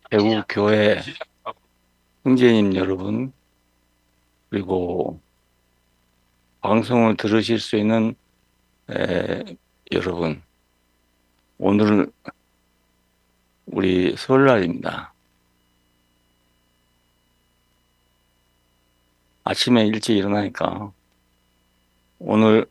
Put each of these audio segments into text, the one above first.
대구 교회 형제님 여러분, 그리고 방송을 들으실 수 있는 여러분, 오늘 우리 설날입니다. 아침에 일찍 일어나니까 오늘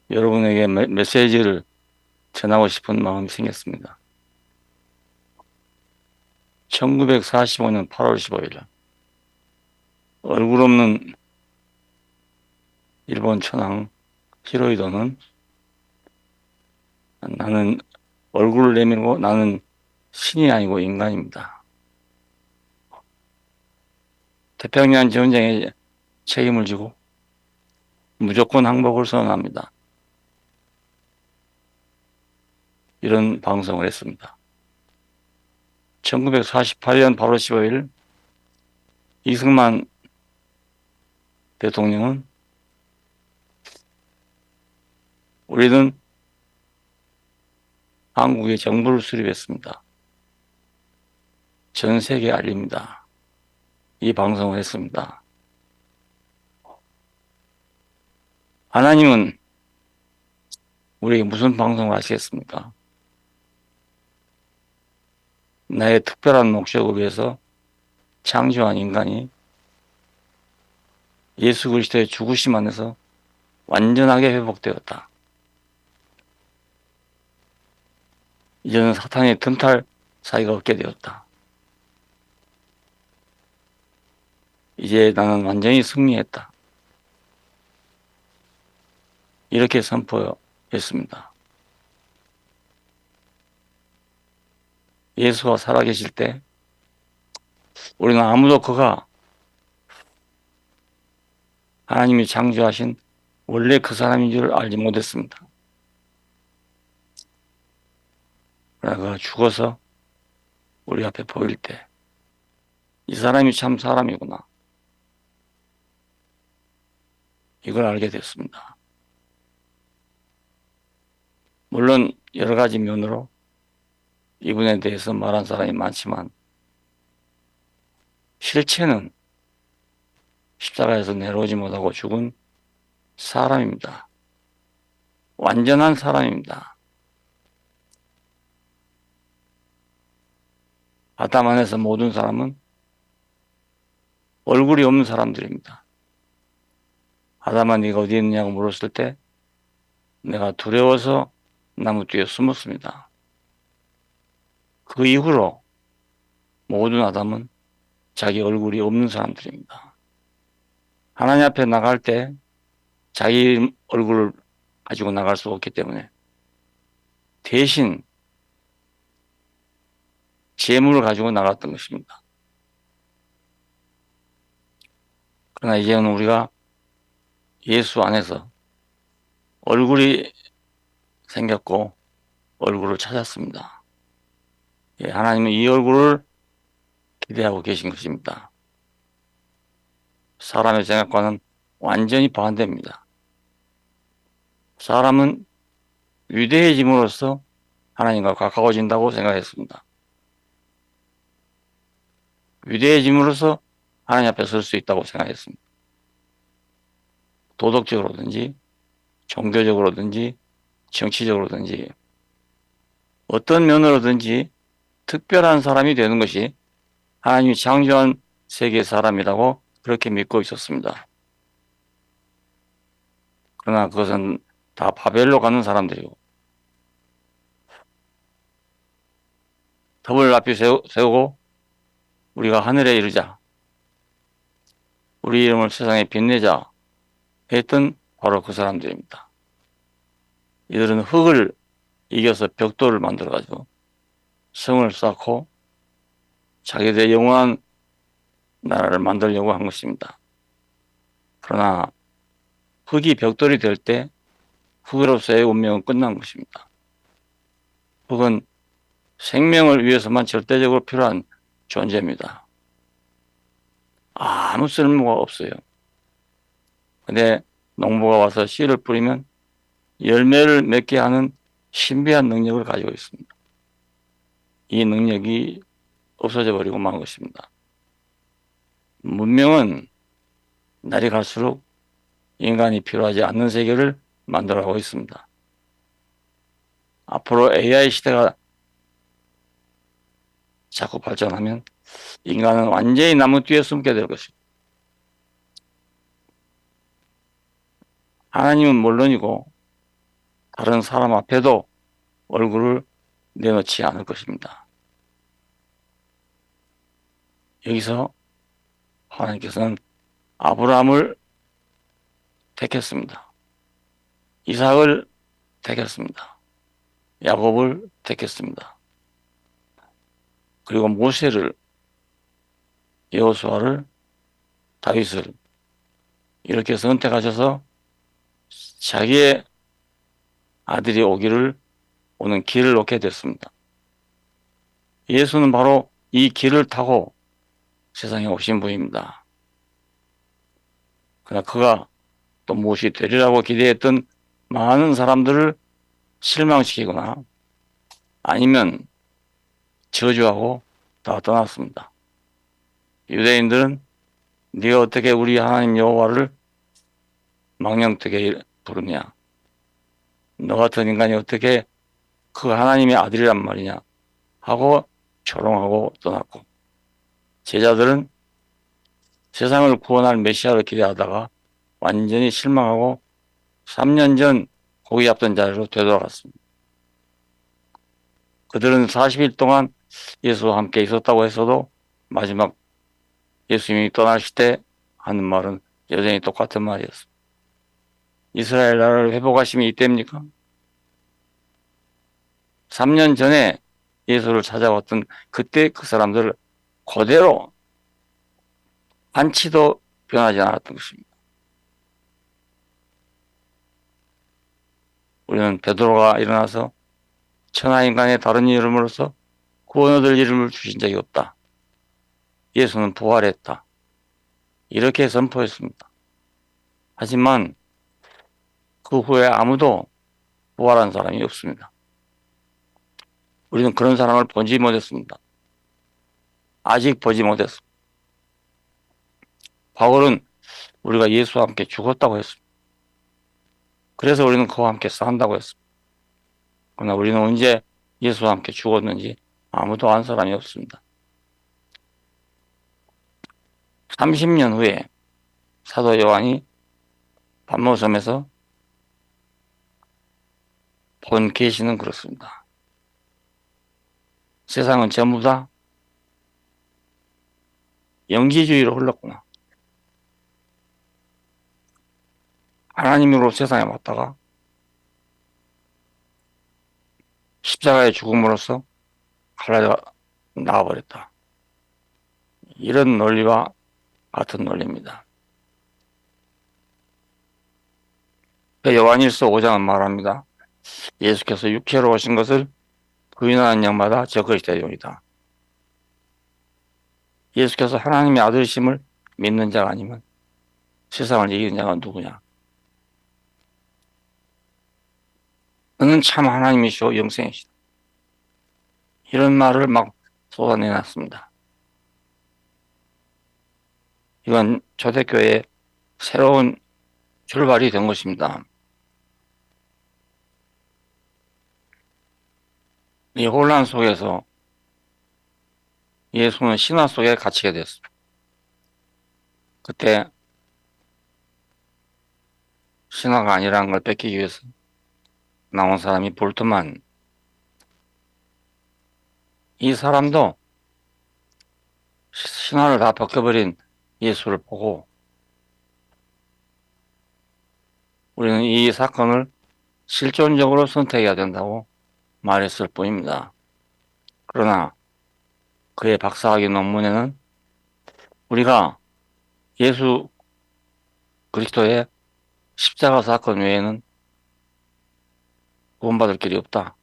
여러분에게 메시지를 전하고 싶은 마음이 생겼습니다. 1945년 8월 15일, 얼굴 없는 일본 천황 히로히도는 나는 얼굴을 내밀고 나는 신이 아니고 인간입니다. 태평양 전쟁에 책임을 지고 무조건 항복을 선언합니다. 이런 방송을 했습니다. 1948년 8월 15일 이승만 대통령은 우리는 한국의 정부를 수립했습니다. 전 세계에 알립니다. 이 방송을 했습니다. 하나님은 우리에게 무슨 방송을 하시겠습니까? 나의 특별한 목적을 위해서 창조한 인간이 예수 그리스도의 죽으심 안에서 완전하게 회복되었다. 이제는 사탄의 틈탈 사이가 없게 되었다. 이제 나는 완전히 승리했다. 이렇게 선포했습니다. 예수가 살아계실 때 우리는 아무도 그가 하나님이 창조하신 원래 그 사람인 줄 알지 못했습니다. 그러나 그가 죽어서 우리 앞에 보일 때 이 사람이 참 사람이구나. 이걸 알게 됐습니다. 물론 여러 가지 면으로 이분에 대해서 말한 사람이 많지만 실체는 십자가에서 내려오지 못하고 죽은 사람입니다. 완전한 사람입니다. 아담 안에서 모든 사람은 얼굴이 없는 사람들입니다. 아담아 네가 어디 있느냐고 물었을 때 내가 두려워서 나무 뒤에 숨었습니다. 그 이후로 모든 아담은 자기 얼굴이 없는 사람들입니다. 하나님 앞에 나갈 때 자기 얼굴을 가지고 나갈 수 없기 때문에 대신 재물을 가지고 나갔던 것입니다. 그러나 이제는 우리가 예수 안에서 얼굴이 생겼고 얼굴을 찾았습니다. 예, 하나님은 이 얼굴을 기대하고 계신 것입니다. 사람의 생각과는 완전히 반대입니다. 사람은 위대해짐으로써 하나님과 가까워진다고 생각했습니다. 위대해짐으로써 하나님 앞에 설 수 있다고 생각했습니다. 도덕적으로든지 종교적으로든지 정치적으로든지 어떤 면으로든지 특별한 사람이 되는 것이 하나님이 창조한 세계의 사람이라고 그렇게 믿고 있었습니다. 그러나 그것은 다 바벨로 가는 사람들이고 탑을 앞에 세우고 우리가 하늘에 이르자 우리 이름을 세상에 빛내자 했던 바로 그 사람들입니다. 이들은 흙을 이겨서 벽돌을 만들어가지고 성을 쌓고 자기들의 영원한 나라를 만들려고 한 것입니다. 그러나 흙이 벽돌이 될 때 흙으로서의 운명은 끝난 것입니다. 흙은 생명을 위해서만 절대적으로 필요한 존재입니다. 아무 쓸모가 없어요. 근데 농부가 와서 씨를 뿌리면 열매를 맺게 하는 신비한 능력을 가지고 있습니다. 이 능력이 없어져 버리고 만 것입니다. 문명은 날이 갈수록 인간이 필요하지 않는 세계를 만들어가고 있습니다. 앞으로 AI 시대가 자꾸 발전하면 인간은 완전히 나무 뒤에 숨게 될 것입니다. 하나님은 물론이고 다른 사람 앞에도 얼굴을 내놓지 않을 것입니다. 여기서 하나님께서는 아브라함을 택했습니다. 이삭을 택했습니다. 야곱을 택했습니다. 그리고 모세를, 여호수아를, 다윗을 이렇게 선택하셔서 자기의 아들이 오는 길을 놓게 됐습니다. 예수는 바로 이 길을 타고 세상에 오신 분입니다. 그러나 그가 또 무엇이 되리라고 기대했던 많은 사람들을 실망시키거나 아니면 저주하고 다 떠났습니다. 유대인들은 네가 어떻게 우리 하나님 여호와를 망령되게 부르냐? 너 같은 인간이 어떻게 그 하나님의 아들이란 말이냐? 하고 조롱하고 떠났고, 제자들은 세상을 구원할 메시아를 기대하다가 완전히 실망하고 3년 전 고기 잡던 자리로 되돌아갔습니다. 그들은 40일 동안 예수와 함께 있었다고 했어도 마지막 예수님이 떠나실 때 하는 말은 여전히 똑같은 말이었습니다. 이스라엘 나라를 회복하심이 이때입니까? 3년 전에 예수를 찾아왔던 그때 그 사람들을 그대로 한치도 변하지 않았던 것입니다. 우리는 베드로가 일어나서 천하인간의 다른 이름으로서 구원 얻을 이름을 주신 적이 없다. 예수는 부활했다. 이렇게 선포했습니다. 하지만 그 후에 아무도 부활한 사람이 없습니다. 우리는 그런 사람을 보지 못했습니다. 아직 보지 못했습니다. 바울은 우리가 예수와 함께 죽었다고 했습니다. 그래서 우리는 그와 함께 산다고 했습니다. 그러나 우리는 언제 예수와 함께 죽었는지 아무도 안 사람이 없습니다. 30년 후에 사도 요한이 pat모섬에서 본 계시는 그렇습니다. 세상은 전부 다 영지주의로 흘렀구나. 하나님으로 세상에 왔다가 십자가의 죽음으로써 갈라져 나와버렸다. 이런 논리와 같은 논리입니다. 요한일서 5장은 말합니다. 예수께서 육체로 오신 것을 부인하는 영마다 저것이 되리이다. 예수께서 하나님의 아들이심을 믿는 자가 아니면 세상을 이기는 자가 누구냐? 너는 참 하나님이시오 영생이시다. 이런 말을 막 쏟아내놨습니다. 이건 초대교회의 새로운 출발이 된 것입니다. 이 혼란 속에서 예수는 신화 속에 갇히게 됐습니다. 그때 신화가 아니라는 걸 뺏기기 위해서 나온 사람이 볼트만. 이 사람도 신화를 다 벗겨버린 예수를 보고 우리는 이 사건을 실존적으로 선택해야 된다고 말했을 뿐입니다. 그러나 그의 박사학위 논문에는 우리가 예수 그리스도의 십자가 사건 외에는 구원받을 길이 없다.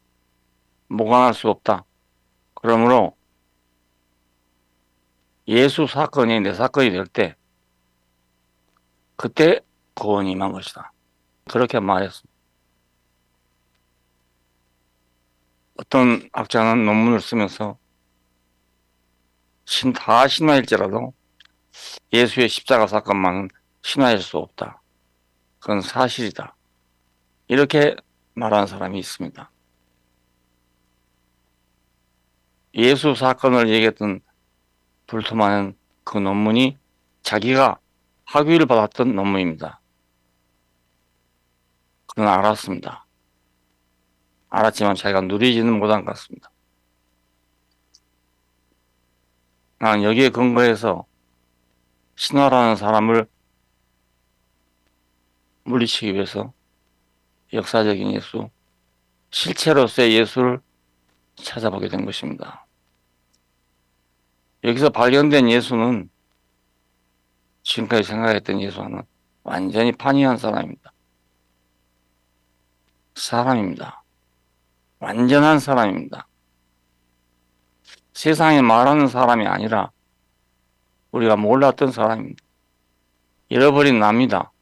모관할 수 없다. 그러므로 예수 사건이 내 사건이 될 때 그때 구원이 임한 것이다. 그렇게 말했습니다. 어떤 학자는 논문을 쓰면서 다 신화일지라도 예수의 십자가 사건만은 신화일 수 없다. 그건 사실이다. 이렇게 말하는 사람이 있습니다. 예수 사건을 얘기했던 불토마는 그 논문이 자기가 학위를 받았던 논문입니다. 그는 알았습니다. 알았지만 자기가 누리지는 못한 것 같습니다. 나는 여기에 근거해서 신화라는 사람을 물리치기 위해서 역사적인 예수, 실체로서의 예수를 찾아보게 된 것입니다. 여기서 발견된 예수는 지금까지 생각했던 예수와는 완전히 판이한 사람입니다. 사람입니다. 완전한 사람입니다. 세상에 말하는 사람이 아니라 우리가 몰랐던 사람입니다. 잃어버린 납니다.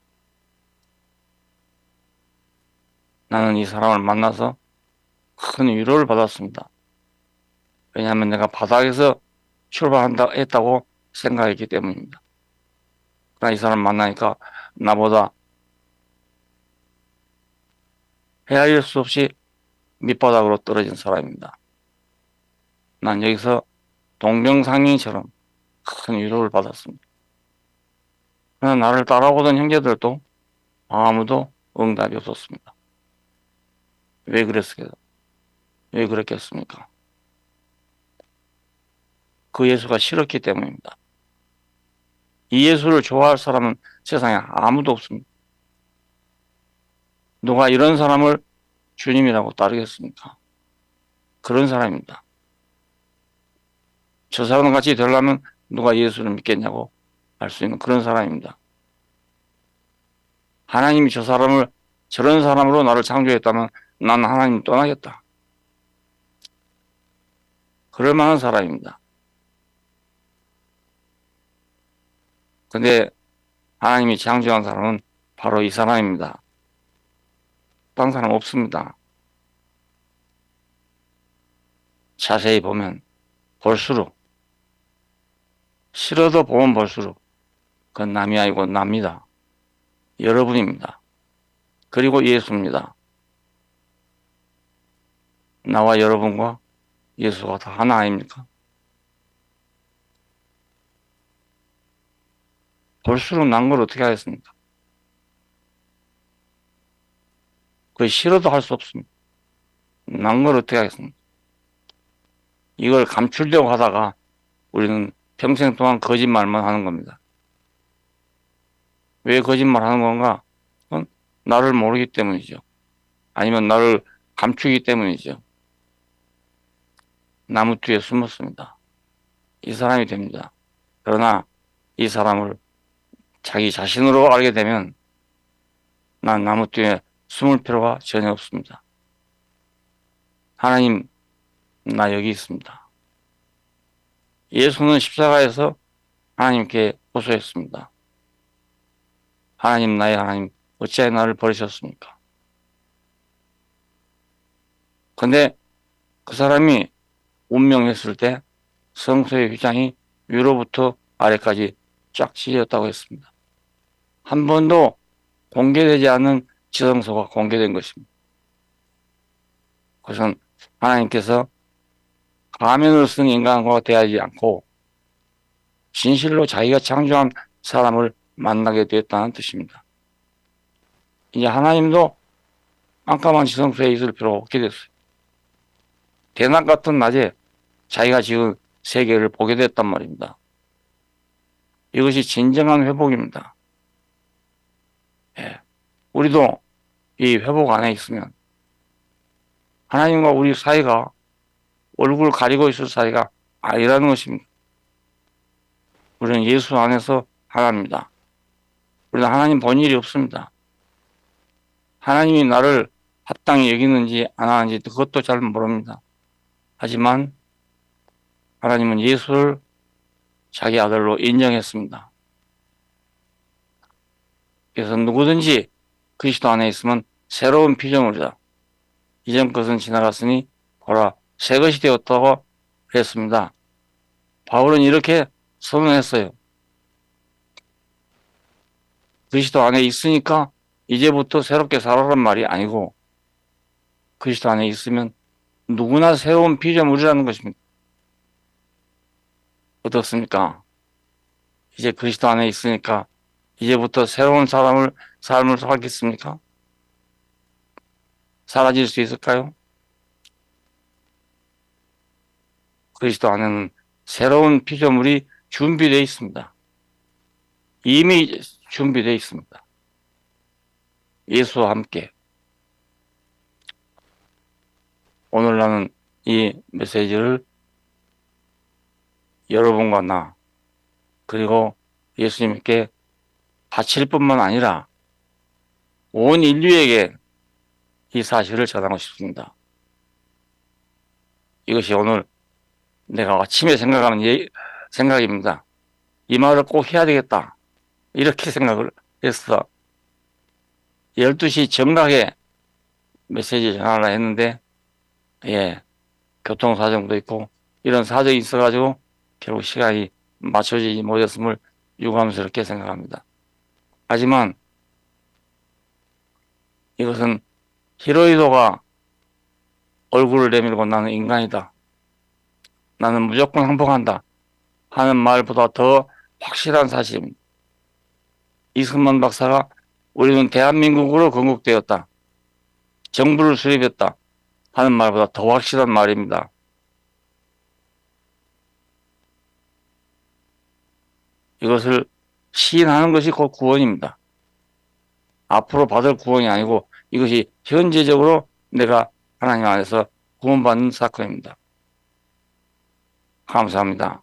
나는 이 사람을 만나서 큰 위로를 받았습니다. 왜냐하면 내가 바닥에서 출발한다 했다고 생각했기 때문입니다. 그러나 이 사람 만나니까 나보다 헤아릴 수 없이 밑바닥으로 떨어진 사람입니다. 난 여기서 동병상련처럼 큰 위로를 받았습니다. 그러나 나를 따라오던 형제들도 아무도 응답이 없었습니다. 왜 그랬겠습니까? 그 예수가 싫었기 때문입니다. 이 예수를 좋아할 사람은 세상에 아무도 없습니다. 누가 이런 사람을 주님이라고 따르겠습니까? 그런 사람입니다. 저 사람 같이 되려면 누가 예수를 믿겠냐고 할 수 있는 그런 사람입니다. 하나님이 저 사람을 저런 사람으로 나를 창조했다면 난 하나님 떠나겠다. 그럴 만한 사람입니다. 근데 하나님이 창조한 사람은 바로 이 사람입니다. 딴 사람 없습니다. 자세히 보면 볼수록 싫어도 보면 볼수록 그건 남이 아니고 납니다. 여러분입니다. 그리고 예수입니다. 나와 여러분과 예수가 다 하나 아닙니까? 볼수록 난 걸 어떻게 하겠습니까? 그 싫어도 할 수 없습니다. 난 걸 어떻게 하겠습니까? 이걸 감추려고 하다가 우리는 평생 동안 거짓말만 하는 겁니다. 왜 거짓말 하는 건가? 그건 나를 모르기 때문이죠. 아니면 나를 감추기 때문이죠. 나무 뒤에 숨었습니다. 이 사람이 됩니다. 그러나 이 사람을 자기 자신으로 알게 되면 난 나무 뒤에 숨을 필요가 전혀 없습니다. 하나님, 나 여기 있습니다. 예수는 십자가에서 하나님께 호소했습니다. 하나님, 나의 하나님, 어찌하여 나를 버리셨습니까? 근데 그 사람이 운명했을 때 성소의 휘장이 위로부터 아래까지 쫙 찢어졌다고 했습니다. 한 번도 공개되지 않은 지성소가 공개된 것입니다. 그것은 하나님께서 가면을 쓴 인간과 대하지 않고 진실로 자기가 창조한 사람을 만나게 되었다는 뜻입니다. 이제 하나님도 깜깜한 지성소에 있을 필요가 없게 됐어요. 대낮 같은 낮에 자기가 지금 세계를 보게 됐단 말입니다. 이것이 진정한 회복입니다. 예. 우리도 이 회복 안에 있으면 하나님과 우리 사이가 얼굴 가리고 있을 사이가 아니라는 것입니다. 우리는 예수 안에서 하나입니다. 우리는 하나님 본 일이 없습니다. 하나님이 나를 합당히 여기는지 안 하는지 그것도 잘 모릅니다. 하지만 하나님은 예수를 자기 아들로 인정했습니다. 그래서 누구든지 그리스도 안에 있으면 새로운 피조물이다. 이전 것은 지나갔으니 보라 새 것이 되었다고 했습니다. 바울은 이렇게 선언했어요. 그리스도 안에 있으니까 이제부터 새롭게 살아란 말이 아니고 그리스도 안에 있으면 누구나 새로운 피조물이라는 것입니다. 어떻습니까? 이제 그리스도 안에 있으니까 이제부터 새로운 삶을 살겠습니까? 사라질 수 있을까요? 그리스도 안에는 새로운 피조물이 준비되어 있습니다. 이미 준비되어 있습니다. 예수와 함께. 오늘 나는 이 메시지를 여러분과 나 그리고 예수님께 바칠 뿐만 아니라 온 인류에게 이 사실을 전하고 싶습니다. 이것이 오늘 내가 아침에 생각하는 생각입니다. 이 말을 꼭 해야 되겠다. 이렇게 생각을 해서 12시 정각에 메시지 전하려 했는데 교통사정도 있고 이런 사정이 있어가지고 결국 시간이 맞춰지지 못했음을 유감스럽게 생각합니다. 하지만 이것은 히로이도가 얼굴을 내밀고 나는 인간이다. 나는 무조건 항복한다. 하는 말보다 더 확실한 사실입니다. 이승만 박사가 우리는 대한민국으로 건국되었다. 정부를 수립했다. 하는 말보다 더 확실한 말입니다. 이것을 시인하는 것이 곧 구원입니다. 앞으로 받을 구원이 아니고 이것이 현재적으로 내가 하나님 안에서 구원받는 사건입니다. 감사합니다.